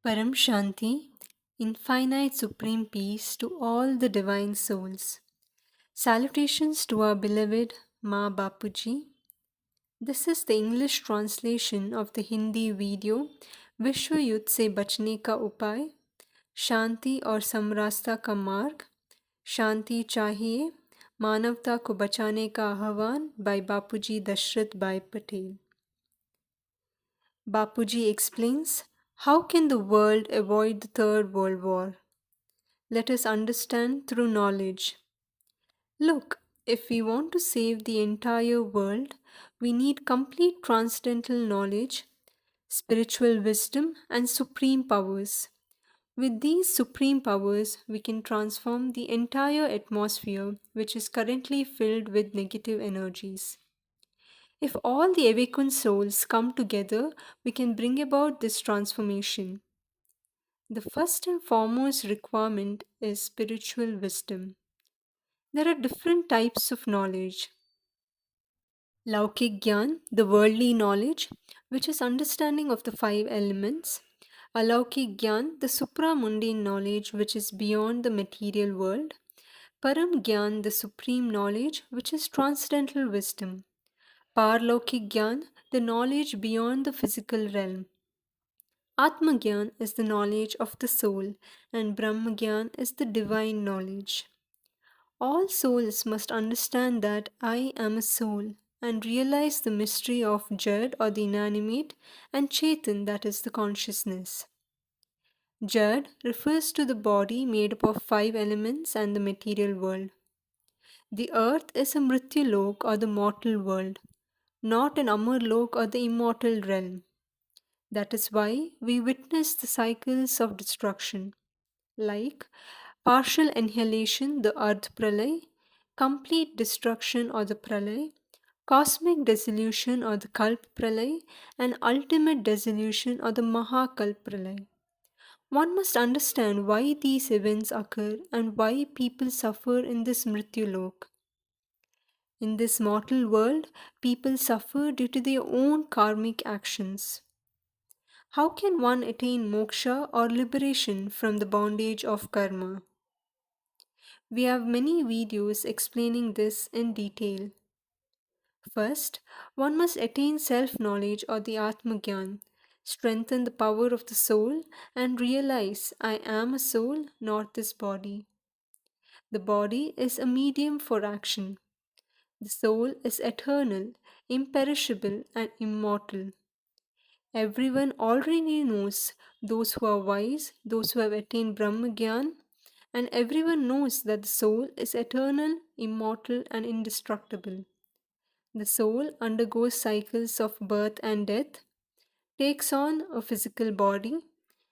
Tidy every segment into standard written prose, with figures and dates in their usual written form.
Param Shanti, infinite supreme peace to all the divine souls. Salutations to our beloved Ma Bapuji. This is the English translation of the Hindi video विश्व युद्ध से बचने का उपाय, शांति और समरसता का मार्ग, शांति चाहिए, मानवता को बचाने का आह्वान by Bapuji Dashrathbhai Patel. Bapuji explains, how can the world avoid the Third World War? Let us understand through knowledge. Look, if we want to save the entire world, we need complete transcendental knowledge, spiritual wisdom, and supreme powers. With these supreme powers, we can transform the entire atmosphere, which is currently filled with negative energies. If all the awakened souls come together, we can bring about this transformation. The first and foremost requirement is spiritual wisdom. There are different types of knowledge. Laukik Gyan, the worldly knowledge, which is understanding of the five elements. Alaukik Gyan, the supramundane knowledge, which is beyond the material world. Param Gyan, the supreme knowledge, which is transcendental wisdom. Laukik Gyan, the knowledge beyond the physical realm. Atma Gyan is the knowledge of the soul, and Brahm Gyan is the divine knowledge. All souls must understand that I am a soul and realize the mystery of Jad or the inanimate and Chetan, that is the consciousness. Jad refers to the body made up of five elements and the material world. The earth is a Mrityulok or the mortal world, not an Amarlok or the immortal realm. That is why we witness the cycles of destruction, like partial annihilation, the Ardh Pralay, complete destruction or the Pralay, cosmic dissolution or the Kalp Pralay, and ultimate dissolution or the Mahakalp Pralay. One must understand why these events occur and why people suffer in this Mrityulok. In this mortal world, people suffer due to their own karmic actions. How can one attain moksha or liberation from the bondage of karma? We have many videos explaining this in detail. First, one must attain self knowledge or the Atma Gyan, strengthen the power of the soul, and realize I am a soul, not this body. The body is a medium for action. The soul is eternal, imperishable, and immortal. Everyone already knows, those who are wise, those who have attained Brahm Gyan, and everyone knows that the soul is eternal, immortal, and indestructible. The soul undergoes cycles of birth and death, takes on a physical body,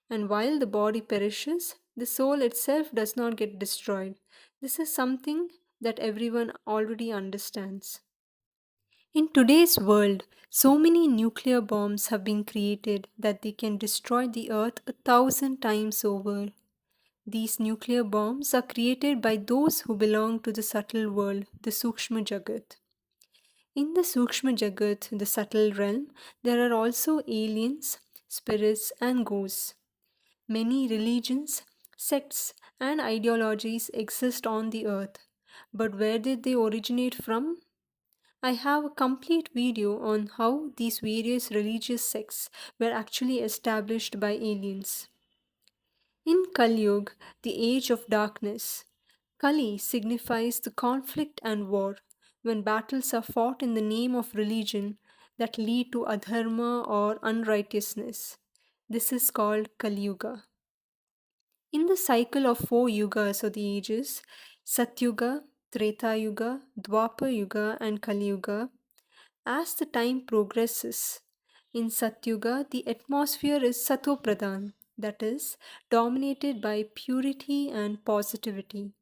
and while the body perishes, the soul itself does not get destroyed. This is something that everyone already understands. In today's world, so many nuclear bombs have been created that they can destroy the earth 1,000 times over. These nuclear bombs are created by those who belong to the subtle world, the Sukshma Jagat. In the Sukshma Jagat, the subtle realm, there are also aliens, spirits, and ghosts. Many religions, sects, and ideologies exist on the earth. But where did they originate from? I have a complete video on how these various religious sects were actually established by aliens. In Kali Yuga, the age of darkness, Kali signifies the conflict and war, when battles are fought in the name of religion that lead to adharma or unrighteousness. This is called Kali Yuga. In the cycle of four yugas or the ages, Satyuga, Treta Yuga, Dwapar Yuga, and Kali Yuga, as the time progresses, in Satyuga, the atmosphere is Satopradhan, that is, dominated by purity and positivity.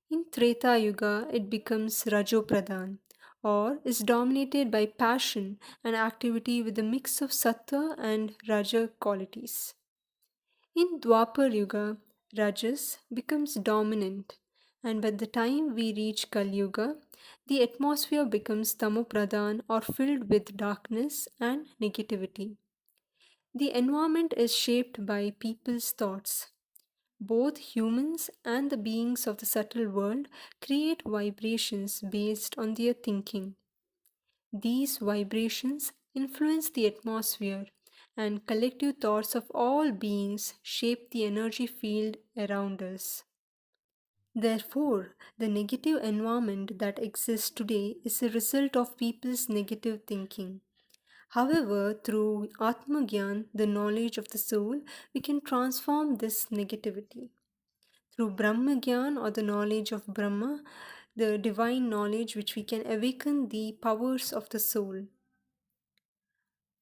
In Treta Yuga, it becomes Rajopradhan, or is dominated by passion and activity with a mix of Sattva and Raja qualities. In Dwapar Yuga, Rajas becomes dominant, and by the time we reach Kali Yuga, the atmosphere becomes Tamopradhan or filled with darkness and negativity. The environment is shaped by people's thoughts. Both humans and the beings of the subtle world create vibrations based on their thinking. These vibrations influence the atmosphere, and collective thoughts of all beings shape the energy field around us. Therefore, the negative environment that exists today is a result of people's negative thinking. However, through Atma Gyan, the knowledge of the soul, we can transform this negativity. Through Brahm Gyan or the knowledge of Brahma, the divine knowledge which we can awaken the powers of the soul.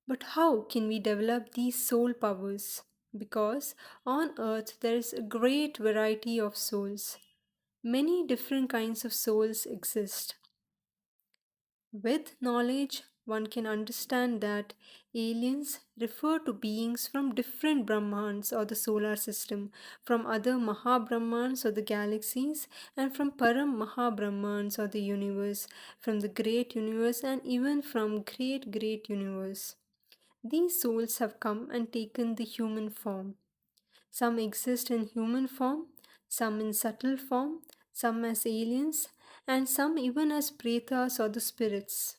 But how can we develop these soul powers? Because on earth there is a great variety of souls. Many different kinds of souls exist. With knowledge, one can understand that aliens refer to beings from different Brahmans or the solar system, from other Mahabrahmans or the galaxies, and from Param Mahabrahmans or the universe, from the great universe, and even from great great universe. These souls have come and taken the human form. Some exist in human form, some in subtle form, some as aliens, and some even as pretas or the spirits.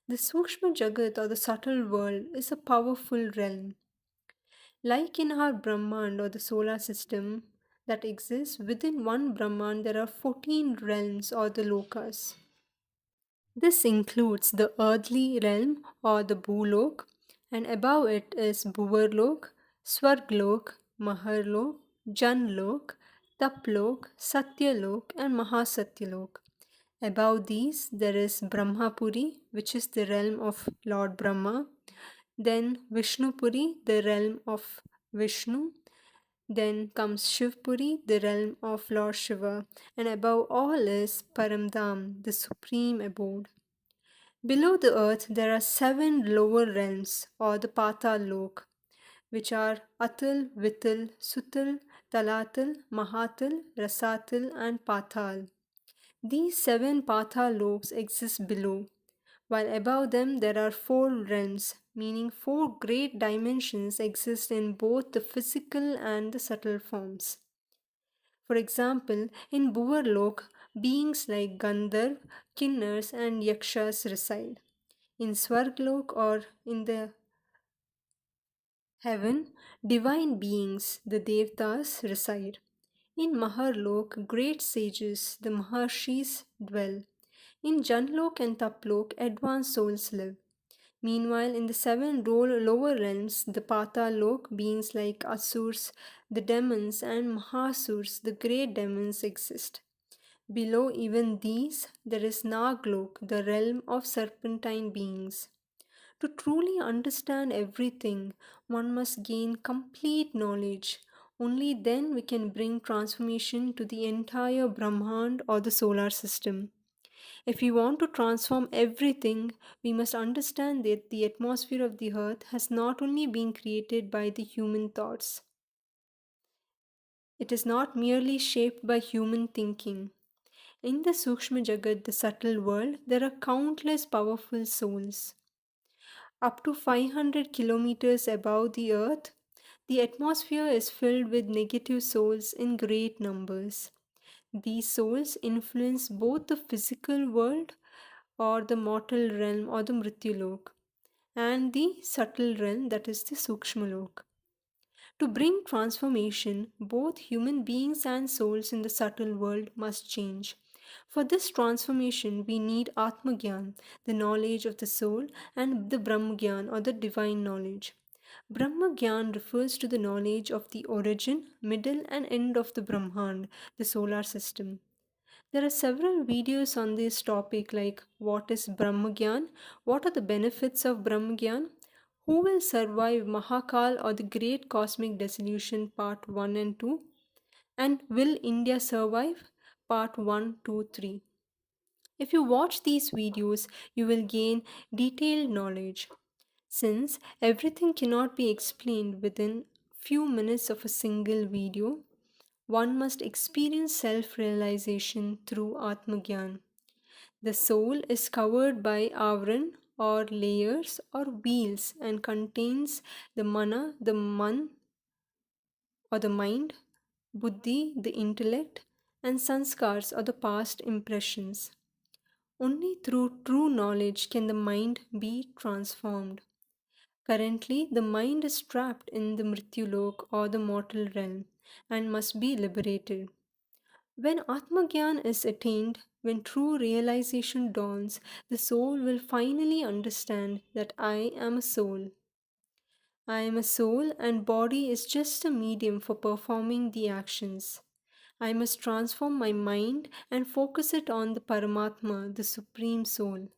The Sukshma Jagat or the subtle world is a powerful realm. Like in our Brahmand or the solar system that exists, within one Brahmand there are 14 realms or the lokas. This includes the earthly realm or the Bhulok, and above it is Bhuvarlok, Swarglok, Maharlok, Janlok, Taplok, Satyalok, and Mahasatyalok. Above these, there is Brahmapuri, which is the realm of Lord Brahma, then Vishnupuri, the realm of Vishnu, then comes Shivpuri, the realm of Lord Shiva, and above all is Paramdham, the supreme abode. Below the earth, there are seven lower realms or the Patal Lok, which are Atal, Vital, Sutal, Talatal, Mahatal, Rasatal, and Patal. These seven Patal Loks exist below, while above them there are four realms, meaning four great dimensions exist in both the physical and the subtle forms. For example, in Bhuvarlok, beings like Gandharv, Kinnars, and Yakshas reside. In Swarglok or in the heaven, divine beings, the Devtas, reside. In Maharlok, great sages, the Maharshis, dwell. In Janlok and Taplok, advanced souls live. Meanwhile, in the seven lower realms, the Patalok, beings like Asurs, the demons, and Mahasurs, the great demons, exist. Below even these, there is Naglok, the realm of serpentine beings. To truly understand everything, one must gain complete knowledge. Only then we can bring transformation to the entire Brahmand or the solar system. If we want to transform everything, we must understand that the atmosphere of the earth has not only been created by the human thoughts, it is not merely shaped by human thinking. In the Sukshma Jagat, the subtle world, there are countless powerful souls. Up to 500 kilometers above the earth, the atmosphere is filled with negative souls in great numbers. These souls influence both the physical world or the mortal realm or the Mrityulok and the subtle realm that is the Sukshmalok. To bring transformation, both human beings and souls in the subtle world must change. For this transformation, we need Atma Gyan, the knowledge of the soul, and the Brahm Gyan or the divine knowledge. Brahma Gyan refers to the knowledge of the origin, middle, and end of the Brahmand, the solar system. There are several videos on this topic like what is Brahm Gyan, what are the benefits of Brahm Gyan, who will survive Mahakal or the Great Cosmic Dissolution Part 1 and 2, and will India survive Part 1, 2, 3. If you watch these videos, you will gain detailed knowledge. Since everything cannot be explained within few minutes of a single video, one must experience self realization through Atma Gyan. The soul is covered by Avran or layers or wheels and contains the mana, the man or the mind, buddhi, the intellect, and sanskars or the past impressions. Only through true knowledge can the mind be transformed. Currently, the mind is trapped in the Mrityulok or the mortal realm and must be liberated. When Atma Gyan is attained, when true realization dawns, the soul will finally understand that I am a soul. I am a soul and body is just a medium for performing the actions. I must transform my mind and focus it on the Paramatma, the Supreme Soul.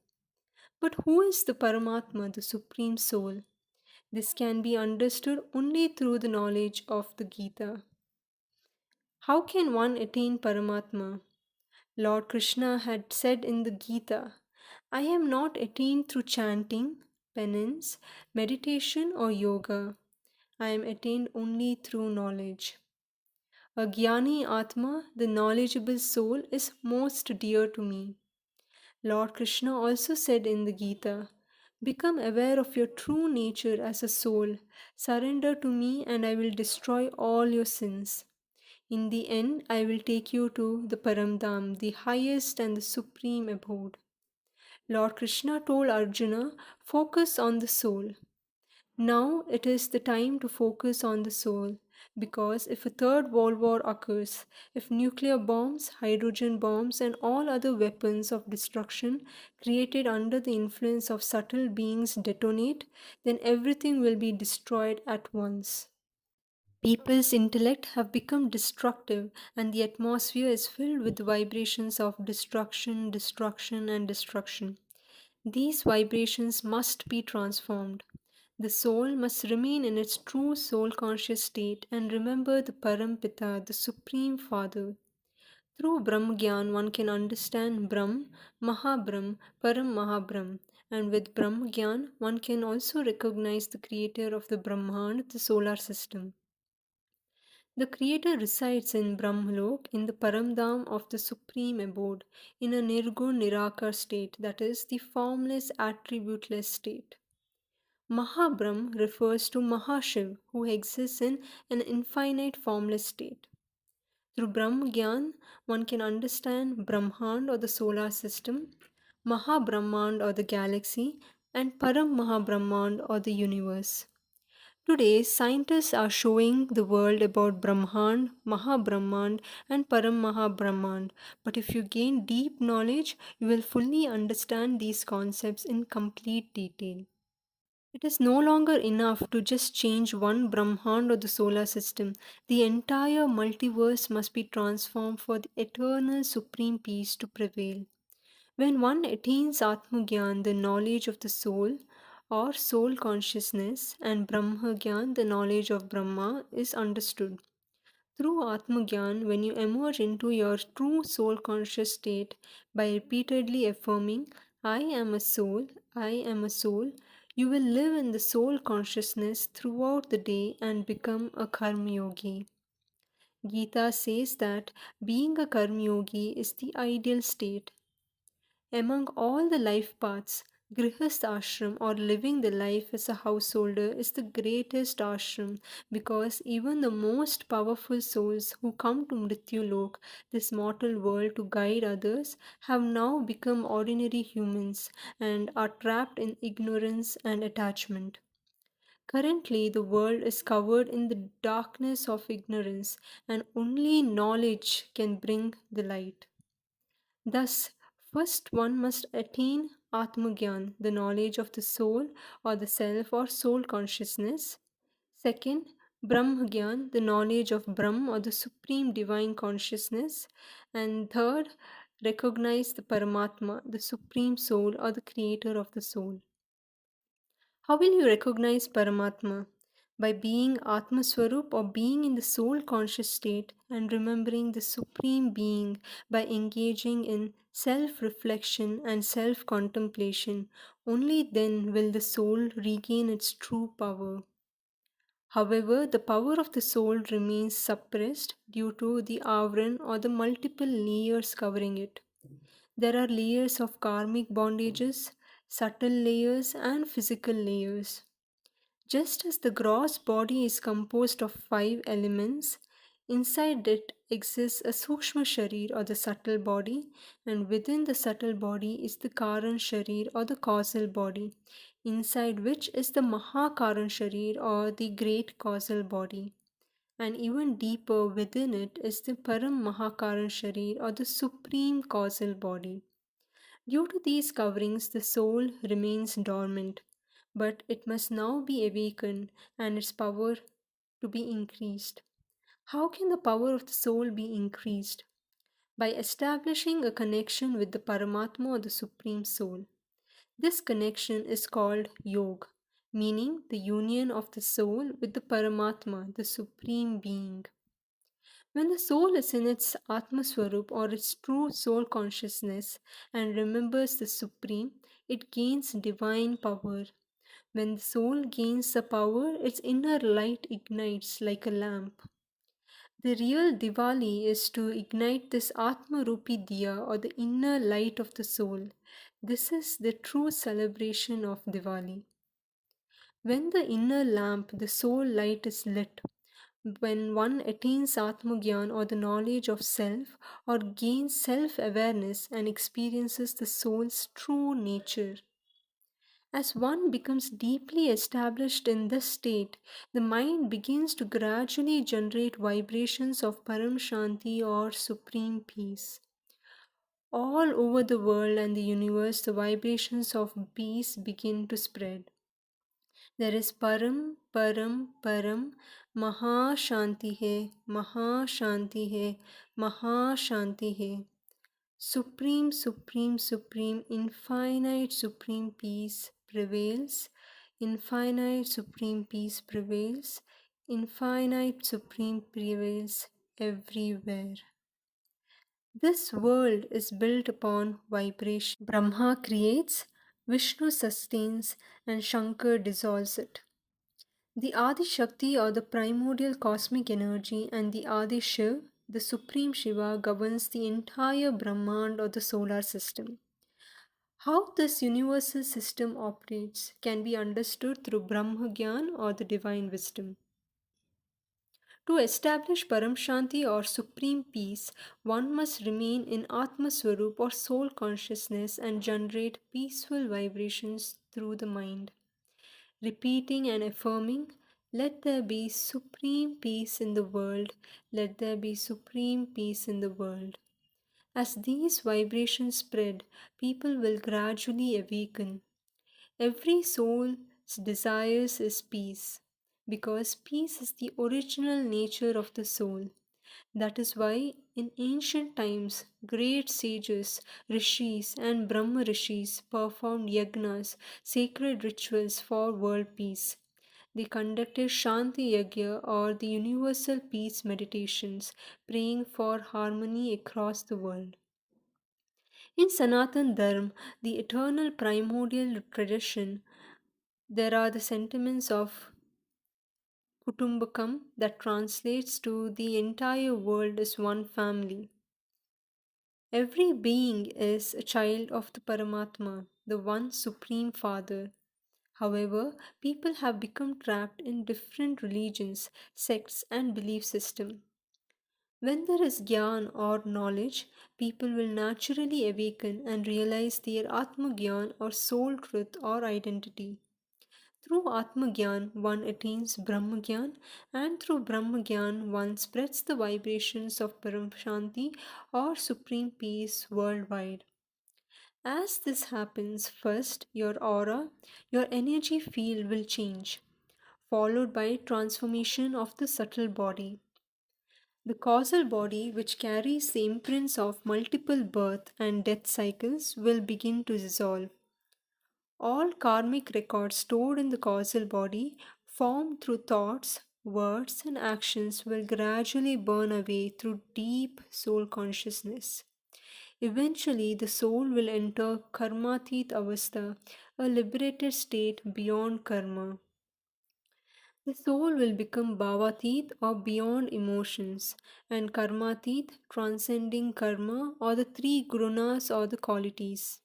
But who is the Paramatma, the Supreme Soul? This can be understood only through the knowledge of the Gita. How can one attain Paramatma? Lord Krishna had said in the Gita, I am not attained through chanting, penance, meditation, or yoga. I am attained only through knowledge. A Jnani Atma, the knowledgeable soul, is most dear to me. Lord Krishna also said in the Gita, become aware of your true nature as a soul, surrender to me, and I will destroy all your sins. In the end, I will take you to the Paramdam, the highest and the supreme abode. Lord Krishna told Arjuna, focus on the soul. Now it is the time to focus on the soul, because if a third world war occurs, if nuclear bombs, hydrogen bombs, and all other weapons of destruction created under the influence of subtle beings detonate, then everything will be destroyed at once. People's intellect have become destructive, and the atmosphere is filled with vibrations of destruction, destruction, and destruction. These vibrations must be transformed. The soul must remain in its true soul conscious state and remember the Parampita, the Supreme Father. Through Brahm Gyan, one can understand Brahm, Mahabrahm, Param Mahabrahm, and with Brahm Gyan, one can also recognize the creator of the Brahmand, the solar system. The Creator resides in Brahmalok, in the Paramdam of the Supreme Abode, in a Nirgun Nirakar state, that is, the formless, attributeless state. Mahabrahm refers to Mahashiv, who exists in an infinite formless state. Through Brahm Gyan, one can understand Brahmand or the solar system, Mahabrahmand or the galaxy, and Param Mahabrahmand or the universe. Today, scientists are showing the world about Brahmand, Mahabrahmand, and Param Mahabrahmand. But if you gain deep knowledge, you will fully understand these concepts in complete detail. It is no longer enough to just change one Brahmand or the solar system. The entire multiverse must be transformed for the eternal supreme peace to prevail. When one attains Atma Gyan, the knowledge of the soul or soul consciousness, and Brahma Gyan, the knowledge of Brahma, is understood. Through Atma Gyan, when you emerge into your true soul conscious state by repeatedly affirming, I am a soul, I am a soul, you will live in the soul consciousness throughout the day and become a Karma Yogi. Gita says that being a Karma Yogi is the ideal state. Among all the life paths, Grihast ashram or living the life as a householder is the greatest ashram because even the most powerful souls who come to Mrityulok, this mortal world, to guide others, have now become ordinary humans and are trapped in ignorance and attachment. Currently, the world is covered in the darkness of ignorance, and only knowledge can bring the light. Thus, first one must attain Atma Gyan, the knowledge of the soul or the self or soul consciousness. Second, Brahm Gyan, the knowledge of Brahm or the supreme divine consciousness. And third, recognize the Paramatma, the supreme soul or the creator of the soul. How will you recognize Paramatma? By being Atma Swarup or being in the soul conscious state and remembering the Supreme Being by engaging in self reflection and self contemplation. Only then will the soul regain its true power. However, the power of the soul remains suppressed due to the avran or the multiple layers covering it. There are layers of karmic bondages, subtle layers, and physical layers. Just as the gross body is composed of five elements, inside it exists a Sukshma Sharir or the subtle body, and within the subtle body is the Karan Sharir or the causal body, inside which is the Mahakaran Sharir or the great causal body. And even deeper within it is the Param Mahakaran Sharir or the supreme causal body. Due to these coverings, the soul remains dormant, but it must now be awakened and its power to be increased. How can the power of the soul be increased? By establishing a connection with the Paramatma or the Supreme Soul. This connection is called Yog, meaning the union of the soul with the Paramatma, the Supreme Being. When the soul is in its Atma Swarup or its true soul consciousness and remembers the Supreme, it gains divine power. When the soul gains the power, its inner light ignites like a lamp. The real Diwali is to ignite this Atma Rupi Diya or the inner light of the soul. This is the true celebration of Diwali. When the inner lamp, the soul light, is lit, when one attains Atma Gyan or the knowledge of self or gains self awareness and experiences the soul's true nature. As one becomes deeply established in this state, the mind begins to gradually generate vibrations of Param Shanti or supreme peace. All over the world and the universe, the vibrations of peace begin to spread. There is Param, Param, Param, Maha Shanti hai, Maha Shanti hai, Maha Shanti hai. Supreme, Supreme, Supreme, infinite Supreme peace prevails. Infinite Supreme peace prevails. Infinite Supreme prevails everywhere. This world is built upon vibration. Brahma creates, Vishnu sustains, and Shankar dissolves it. The Adi Shakti or the primordial cosmic energy and the Adi Shiv, the Supreme Shiva, governs the entire Brahmand or the solar system. How this universal system operates can be understood through Brahm Gyan or the divine wisdom. To establish Param Shanti or supreme peace, one must remain in Atma Swarup or soul consciousness and generate peaceful vibrations through the mind. Repeating and affirming, let there be supreme peace in the world, let there be supreme peace in the world. As these vibrations spread, people will gradually awaken. Every soul's desires is peace, because peace is the original nature of the soul. That is why in ancient times, great sages, rishis, and Brahma rishis performed yagnas, sacred rituals for world peace. They conducted Shanti Yagya or the universal peace meditations, praying for harmony across the world. In Sanatan Dharma, the eternal primordial tradition, there are the sentiments of Kutumbakam that translates to the entire world as one family. Every being is a child of the Paramatma, the one Supreme Father. However, people have become trapped in different religions, sects, and belief systems. When there is Gyan or knowledge, people will naturally awaken and realize their Atma Gyan or soul truth or identity. Through Atma Gyan, one attains Brahm Gyan, and through Brahm Gyan, one spreads the vibrations of Param Shanti or supreme peace worldwide. As this happens, first your aura, your energy field will change, followed by transformation of the subtle body. The causal body, which carries the imprints of multiple birth and death cycles, will begin to dissolve. All karmic records stored in the causal body, formed through thoughts, words, and actions, will gradually burn away through deep soul consciousness. Eventually, the soul will enter Karmatit Avastha, a liberated state beyond karma. The soul will become Bhavatit or beyond emotions, and Karmatit, transcending karma or the three gunas or the qualities.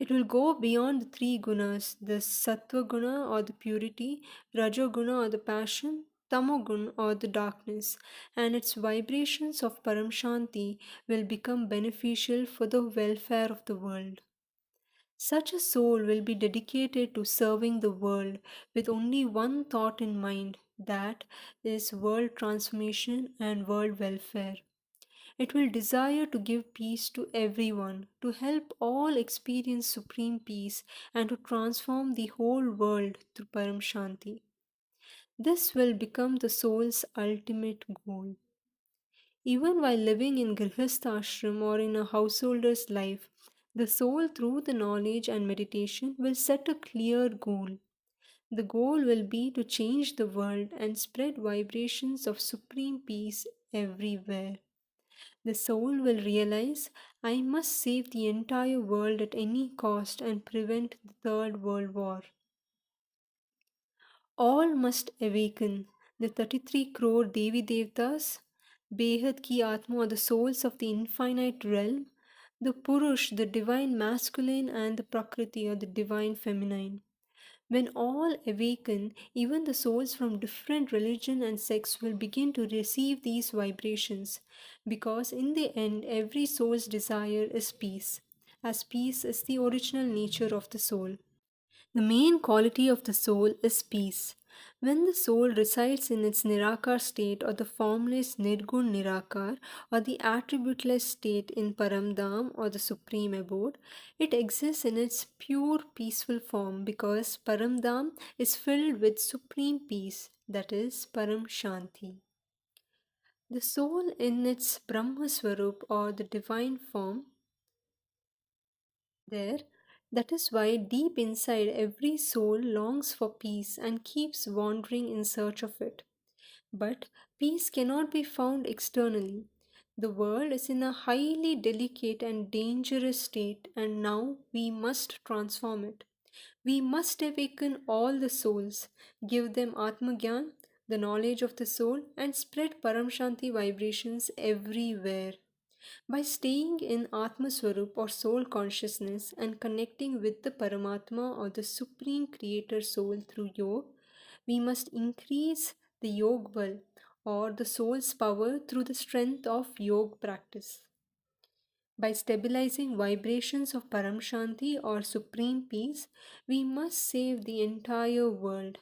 It will go beyond the three gunas, the sattva guna or the purity, rajoguna or the passion, tamogun or the darkness, and its vibrations of Param Shanti will become beneficial for the welfare of the world. Such a soul will be dedicated to serving the world with only one thought in mind, that is world transformation and world welfare. It will desire to give peace to everyone, to help all experience supreme peace, and to transform the whole world through Param Shanti. This will become the soul's ultimate goal. Even while living in Grihastha ashram or in a householder's life, the soul, through the knowledge and meditation, will set a clear goal. The goal will be to change the world and spread vibrations of supreme peace everywhere. The soul will realize, I must save the entire world at any cost and prevent the Third World War. All must awaken. The 33 crore Devi Devtas, Behad ki Atma or the souls of the infinite realm, the Purush, the divine masculine, and the Prakriti or the divine feminine. When all awaken, even the souls from different religion and sects will begin to receive these vibrations, because in the end every soul's desire is peace, as peace is the original nature of the soul. The main quality of the soul is peace. When the soul resides in its Nirakar state or the formless Nirgun Nirakar or the attributeless state in Paramdham or the supreme abode, it exists in its pure peaceful form because Paramdham is filled with supreme peace, that is Param Shanti. The soul in its Brahma Swarup or the divine form there. That is why deep inside every soul longs for peace and keeps wandering in search of it. But peace cannot be found externally. The world is in a highly delicate and dangerous state, and now we must transform it. We must awaken all the souls, give them Atma Gyan, the knowledge of the soul, and spread Param Shanti vibrations everywhere. By staying in Atma Swarup or soul consciousness and connecting with the Paramatma or the Supreme Creator Soul through yoga, we must increase the yoga bal or the soul's power through the strength of yoga practice. By stabilizing vibrations of Param Shanti or supreme peace, we must save the entire world.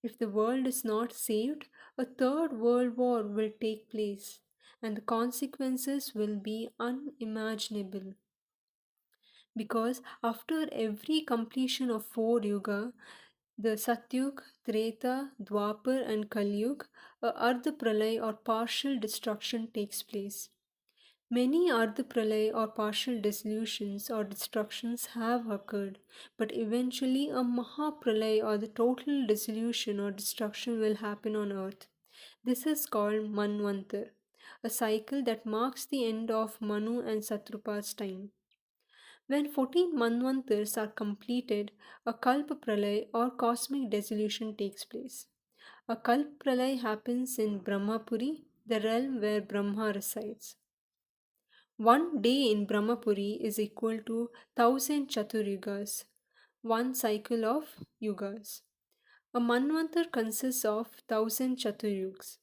If the world is not saved, a third world war will take place, and the consequences will be unimaginable. Because after every completion of four yuga, the Satyug, Treta, Dwapar, and Kalyug, a Ardha Pralay or partial destruction takes place. Many Ardha Pralay or partial dissolutions or destructions have occurred, but eventually a Maha Pralay or the total dissolution or destruction will happen on earth. This is called Manvantar, a cycle that marks the end of Manu and Satrupa's time. When 14 Manvantars are completed, a Kalpa Pralay or cosmic dissolution takes place. A Kalpa Pralay happens in Brahmapuri, the realm where Brahma resides. One day in Brahmapuri is equal to 1000 Chaturyugas, one cycle of yugas. A Manvantar consists of 1000 Chaturyugas,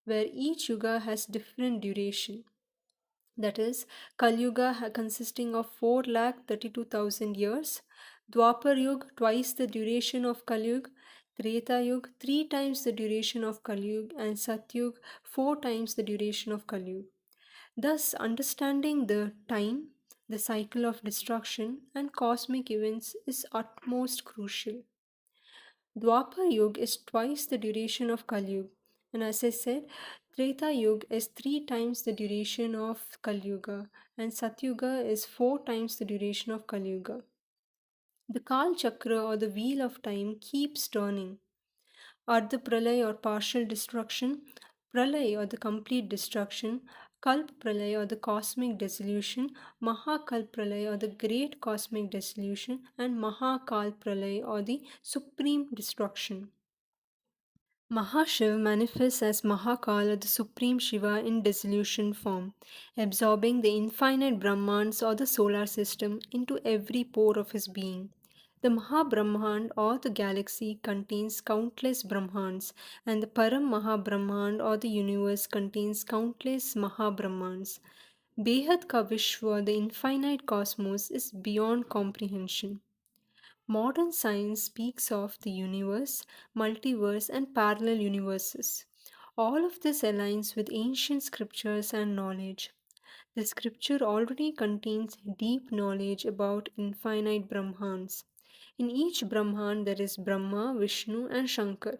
where each yuga has different duration. That is, Kali Yuga consisting of 4,32,000 years, Dwapar Yuga twice the duration of Kali Yuga, Treta Yuga three times the duration of Kali Yuga, and Satyug four times the duration of Kali Yuga. Thus, understanding the time, the cycle of destruction, and cosmic events is utmost crucial. Dwapar Yuga is twice the duration of Kali Yuga, and as I said, Treta Yuga is three times the duration of Kali Yuga, and Satyuga is four times the duration of Kali Yuga. The Kal Chakra or the wheel of time keeps turning. Ardha Pralay or partial destruction, Pralay or the complete destruction, Kalp Pralay or the cosmic dissolution, Mahakalp Pralay or the great cosmic dissolution, and Mahakal Pralay or the supreme destruction. Mahashiv manifests as Mahakal, the supreme Shiva in dissolution form, absorbing the infinite Brahmans or the solar system into every pore of his being. The Mahabrahmand or the galaxy contains countless Brahmans, and the Param Mahabrahmand or the universe contains countless Mahabrahmans. Behad ka Vishwa, the infinite cosmos, is beyond comprehension. Modern science speaks of the universe, multiverse, and parallel universes. All of this aligns with ancient scriptures and knowledge. The scripture already contains deep knowledge about infinite Brahmans. In each Brahman, there is Brahma, Vishnu, and Shankar.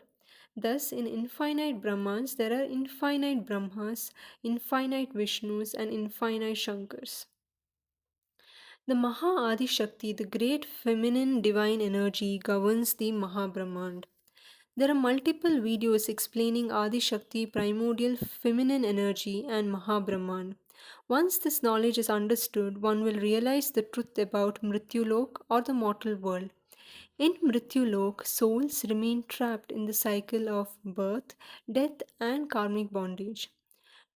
Thus, in infinite Brahmans, there are infinite Brahmas, infinite Vishnus, and infinite Shankars. The Maha Adi Shakti, the great feminine divine energy, governs the Mahabrahmand. There are multiple videos explaining Adi Shakti, primordial feminine energy, and Mahabrahman. Once this knowledge is understood, one will realize the truth about Mrityulok or the mortal world. In Mrityulok, souls remain trapped in the cycle of birth, death, and karmic bondage.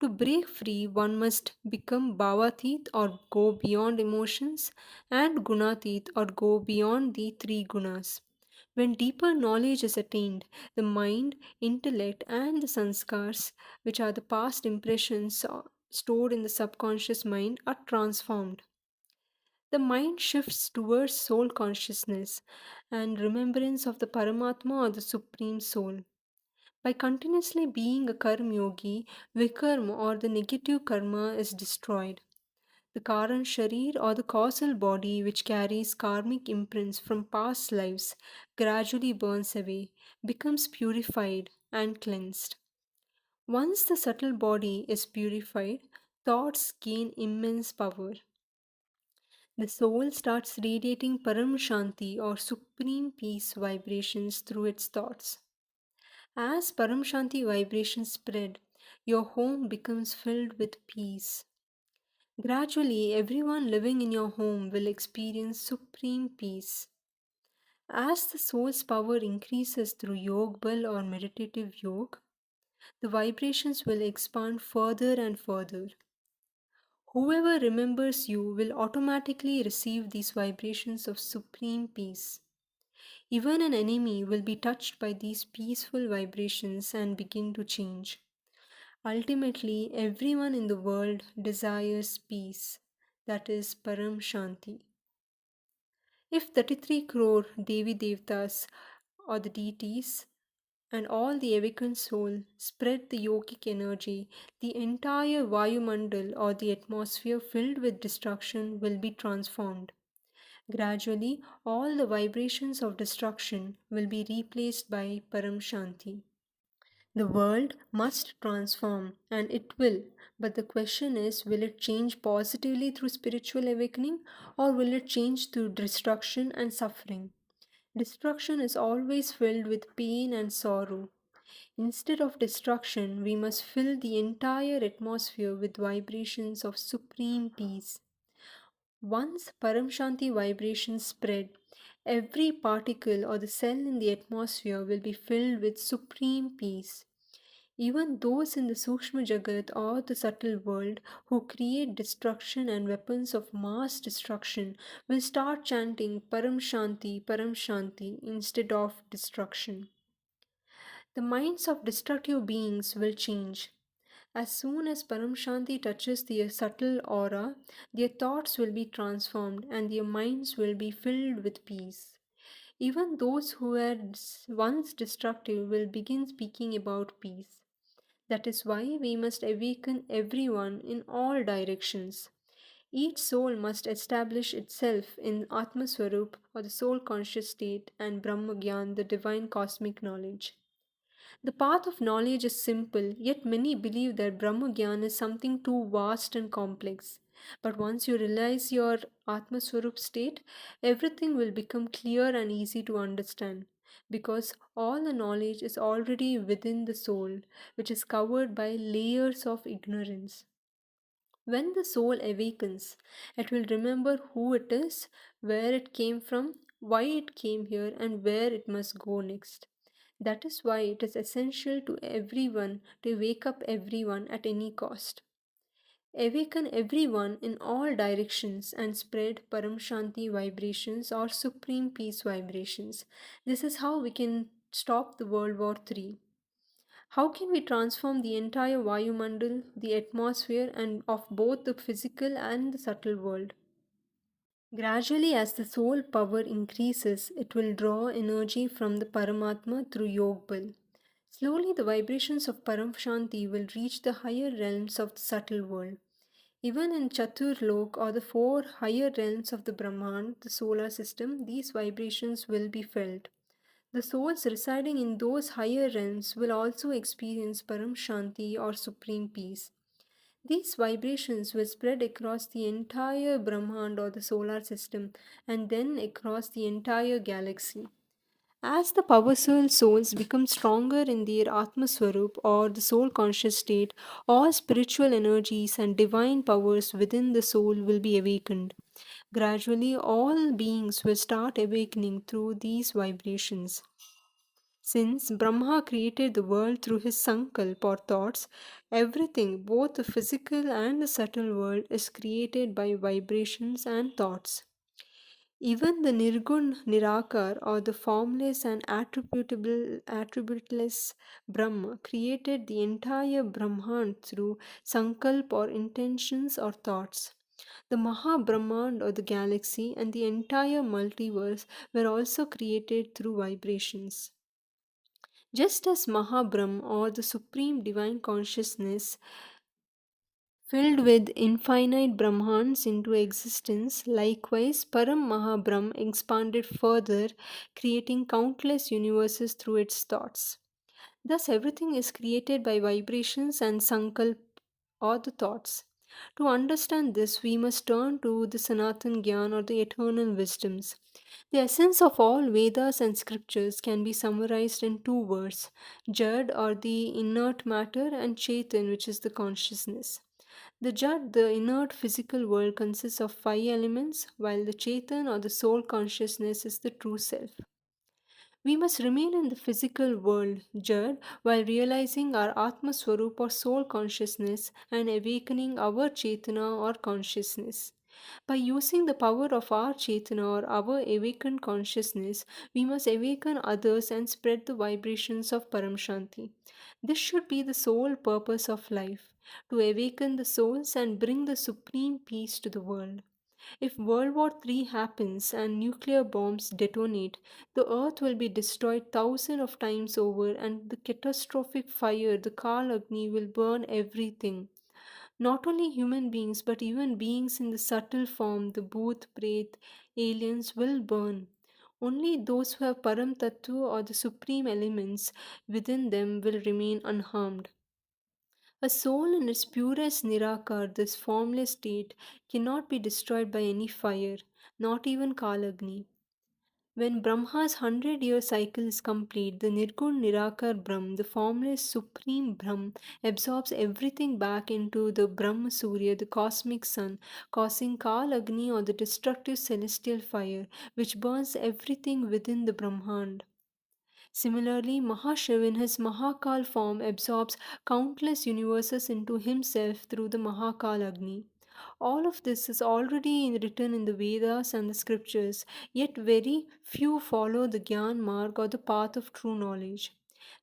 To break free, one must become Bhavatit or go beyond emotions, and Gunatit or go beyond the three gunas. When deeper knowledge is attained, the mind, intellect, and the sanskars, which are the past impressions stored in the subconscious mind, are transformed. The mind shifts towards soul consciousness and remembrance of the Paramatma or the Supreme Soul. By continuously being a karma yogi, vikarma or the negative karma is destroyed. The Karan Sharir or the causal body which carries karmic imprints from past lives gradually burns away, becomes purified and cleansed. Once the subtle body is purified, thoughts gain immense power. The soul starts radiating Param Shanti or supreme peace vibrations through its thoughts. As Param Shanti vibrations spread, your home becomes filled with peace. Gradually, everyone living in your home will experience supreme peace. As the soul's power increases through Yog Bal or meditative yoga, the vibrations will expand further and further. Whoever remembers you will automatically receive these vibrations of supreme peace. Even an enemy will be touched by these peaceful vibrations and begin to change. Ultimately, everyone in the world desires peace, that is Param Shanti. If 33 crore Devi Devtas or the deities and all the awakened soul spread the yogic energy, the entire Vayumandal or the atmosphere filled with destruction will be transformed. Gradually, all the vibrations of destruction will be replaced by Param Shanti. The world must transform, and it will. But the question is, will it change positively through spiritual awakening, or will it change through destruction and suffering? Destruction is always filled with pain and sorrow. Instead of destruction, we must fill the entire atmosphere with vibrations of supreme peace. Once Param Shanti vibrations spread, every particle or the cell in the atmosphere will be filled with supreme peace. Even those in the Sukshma Jagat or the subtle world who create destruction and weapons of mass destruction will start chanting Param Shanti instead of destruction. The minds of destructive beings will change. As soon as Param Shanti touches their subtle aura, their thoughts will be transformed and their minds will be filled with peace. Even those who were once destructive will begin speaking about peace. That is why we must awaken everyone in all directions. Each soul must establish itself in Atma Swarup or the soul conscious state and Brahm Gyan, the divine cosmic knowledge. The path of knowledge is simple, yet many believe that Brahma Gyan is something too vast and complex. But once you realize your Atma Swarup state, everything will become clear and easy to understand. Because all the knowledge is already within the soul, which is covered by layers of ignorance. When the soul awakens, it will remember who it is, where it came from, why it came here, and where it must go next. That is why it is essential to everyone to wake up everyone at any cost. Awaken everyone in all directions and spread Param Shanti vibrations or supreme peace vibrations. This is how we can stop the World War III. How can we transform the entire Vayumandal, the atmosphere, and of both the physical and the subtle world? Gradually, as the soul power increases, it will draw energy from the Paramatma through Yog Bal. Slowly, the vibrations of Param Shanti will reach the higher realms of the subtle world. Even in Chatur Lok or the four higher realms of the Brahman, the solar system, these vibrations will be felt. The souls residing in those higher realms will also experience Param Shanti or supreme peace. These vibrations will spread across the entire Brahmand or the solar system and then across the entire galaxy. As the powerful souls become stronger in their Atma Swarup or the soul conscious state, all spiritual energies and divine powers within the soul will be awakened. Gradually, all beings will start awakening through these vibrations. Since Brahma created the world through his sankalp or thoughts, everything, both the physical and the subtle world, is created by vibrations and thoughts. Even the Nirgun Nirakar or the formless and attributeless Brahma created the entire Brahman through sankalp or intentions or thoughts. The Maha Brahmand or the galaxy and the entire multiverse were also created through vibrations. Just as Mahabrahm or the Supreme Divine Consciousness filled with infinite Brahmans into existence, likewise Param Mahabrahm expanded further, creating countless universes through its thoughts. Thus, everything is created by vibrations and sankalp or the thoughts. To understand this, we must turn to the Sanatan Gyan or the eternal wisdoms. The essence of all Vedas and scriptures can be summarized in two words: Jad or the inert matter, and Chetan, which is the consciousness. The Jad, the inert physical world, consists of five elements, while the Chetan or the soul consciousness is the true self. We must remain in the physical world, Jad, while realizing our Atma Swarup or soul consciousness and awakening our Chetana or consciousness. By using the power of our Chetana or our awakened consciousness, we must awaken others and spread the vibrations of Param Shanti. This should be the sole purpose of life: to awaken the souls and bring the supreme peace to the world. If World War III happens and nuclear bombs detonate, the earth will be destroyed thousands of times over, and the catastrophic fire, the Kal Agni, will burn everything. Not only human beings, but even beings in the subtle form, the Bhoot, Pret, aliens, will burn. Only those who have Param Tattva or the supreme elements within them will remain unharmed. A soul in its purest Nirakar, this formless state, cannot be destroyed by any fire, not even Kalagni. When Brahma's 100-year cycle is complete, the Nirgun Nirakar Brahm, the formless supreme Brahm, absorbs everything back into the Brahma Surya, the cosmic sun, causing Kal Agni or the destructive celestial fire, which burns everything within the Brahmand. Similarly, Mahashiv in his Mahakal form absorbs countless universes into himself through the Mahakal Agni. All of this is already written in the Vedas and the scriptures, yet very few follow the Gyan Marg or the path of true knowledge.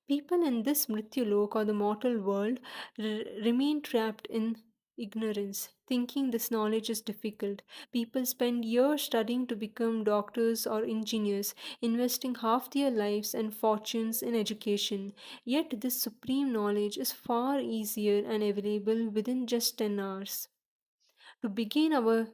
People in this Mrityulok or the mortal world remain trapped in ignorance, thinking this knowledge is difficult. People spend years studying to become doctors or engineers, investing half their lives and fortunes in education. Yet, this supreme knowledge is far easier and available within just 10 hours. To begin our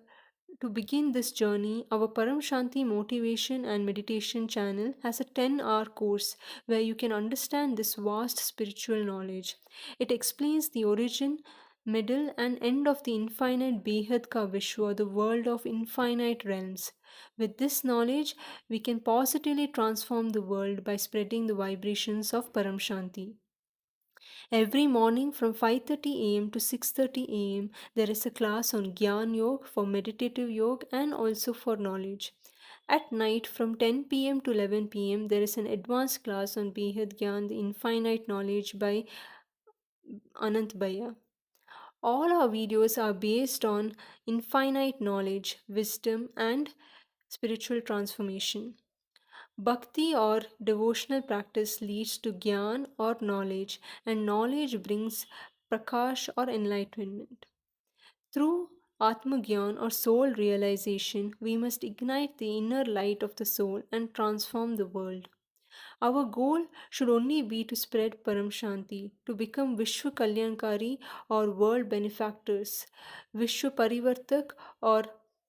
to begin this journey, our Param Shanti motivation and meditation channel has a 10-hour course where you can understand this vast spiritual knowledge. It explains the origin, middle, and end of the infinite Behad Ka Vishwa, the world of infinite realms. With this knowledge, we can positively transform the world by spreading the vibrations of Param Shanti. Every morning from 5:30 a.m. to 6:30 a.m. there is a class on Gyan Yoga for meditative yoga and also for knowledge. At night from 10 p.m. to 11 p.m., there is an advanced class on Behad Gyan, the Infinite Knowledge by Anant Bhaiya. All our videos are based on infinite knowledge, wisdom, and spiritual transformation. Bhakti or devotional practice leads to Gyan or knowledge, and knowledge brings Prakash or enlightenment. Through Atma Gyan or soul realization, we must ignite the inner light of the soul and transform the world. Our goal should only be to spread Param Shanti, to become Vishwa Kalyankari or world benefactors, Vishwa Parivartak or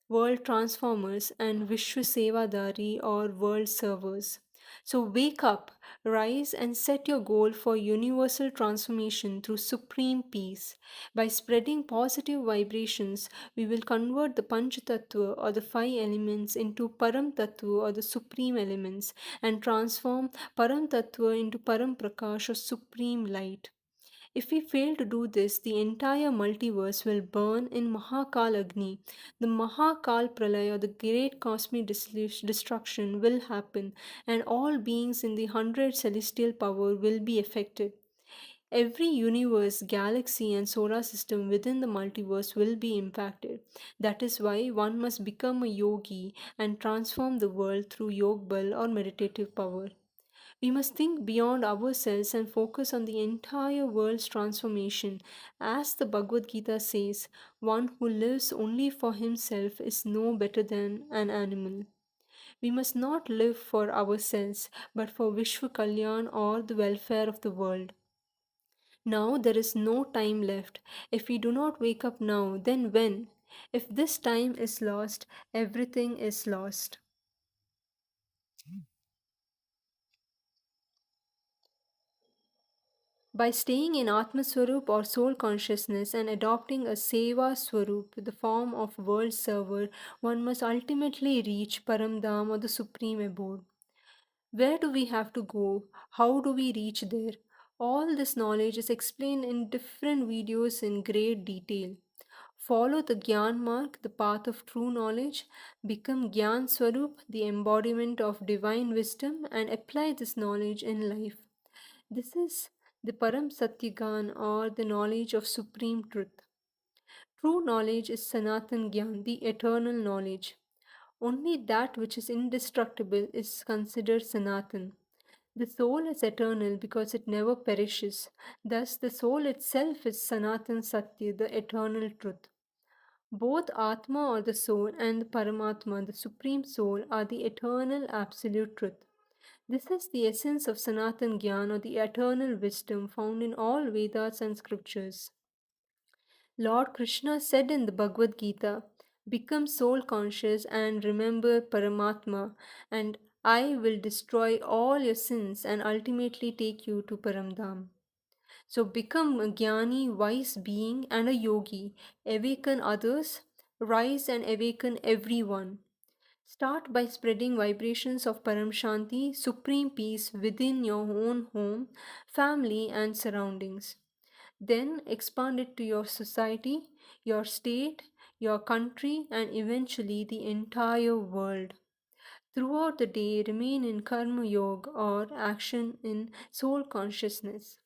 world transformers, and Vishwa Sevadari or world servers. So wake up, rise, and set your goal for universal transformation through supreme peace. By spreading positive vibrations, we will convert the Panch Tattva or the five elements into Param Tattva or the supreme elements and transform Param Tattva into Param Prakash or supreme light. If we fail to do this, the entire multiverse will burn in Mahakal Agni. The Mahakal Pralaya, the great cosmic destruction, will happen, and all beings in the 100 celestial power will be affected. Every universe, galaxy, and solar system within the multiverse will be impacted. That is why one must become a yogi and transform the world through yogbal or meditative power. We must think beyond ourselves and focus on the entire world's transformation. As the Bhagavad Gita says, one who lives only for himself is no better than an animal. We must not live for ourselves, but for Vishwa Kalyan or the welfare of the world. Now there is no time left. If we do not wake up now, then when? If this time is lost, everything is lost. By staying in Atma Swarup or soul consciousness and adopting a Seva Swarup, the form of world server, one must ultimately reach Paramdham or the supreme abode. Where do we have to go? How do we reach there? All this knowledge is explained in different videos in great detail. Follow the Gyan mark, the path of true knowledge, become Gyan Swarup, the embodiment of divine wisdom, and apply this knowledge in life. This is the Param Satyagan or the knowledge of supreme truth. True knowledge is Sanatan Gyan, the eternal knowledge. Only that which is indestructible is considered Sanatan. The soul is eternal because it never perishes. Thus, the soul itself is Sanatan Satya, the eternal truth. Both Atma or the soul and the Paramatma, the supreme soul, are the eternal absolute truth. This is the essence of Sanatan Gyan or the eternal wisdom found in all Vedas and scriptures. Lord Krishna said in the Bhagavad Gita, "Become soul conscious and remember Paramatma, and I will destroy all your sins and ultimately take you to Paramdham." So become a Jnani, wise being, and a yogi. Awaken others, rise and awaken everyone. Start by spreading vibrations of Param Shanti, supreme peace within your own home, family, and surroundings. Then expand it to your society, your state, your country, and eventually the entire world. Throughout the day, remain in Karma Yoga or action in soul consciousness.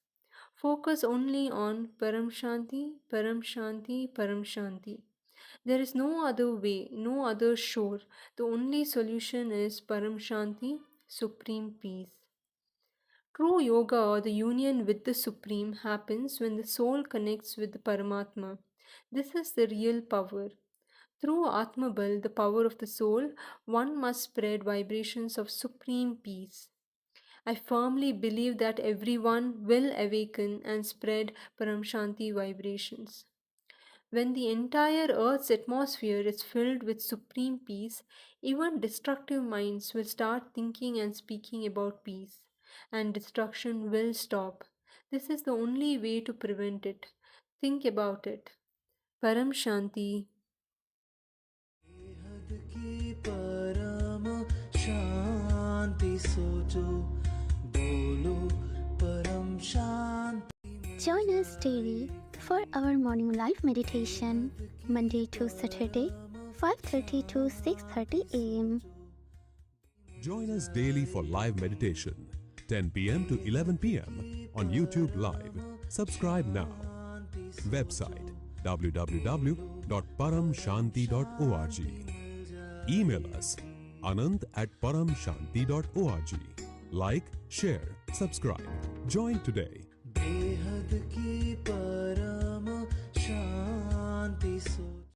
Focus only on Param Shanti, Param Shanti, Param Shanti. There is no other way, no other shore. The only solution is Param Shanti, supreme peace. True yoga or the union with the Supreme happens when the soul connects with the Paramatma. This is the real power. Through Atma Bal, the power of the soul, one must spread vibrations of supreme peace. I firmly believe that everyone will awaken and spread Param Shanti vibrations. When the entire Earth's atmosphere is filled with supreme peace, even destructive minds will start thinking and speaking about peace, and destruction will stop. This is the only way to prevent it. Think about it. Param Shanti. बेहद की परम शांति सोचो बोलो परम शांति Join us daily for our morning live meditation, Monday to Saturday, 5:30 to 6:30 a.m. Join us daily for live meditation, 10 p.m. to 11 p.m. on YouTube Live. Subscribe now. Website www.paramshanti.org. Email us anant@paramshanti.org. Like, share, subscribe. Join today. बेहद की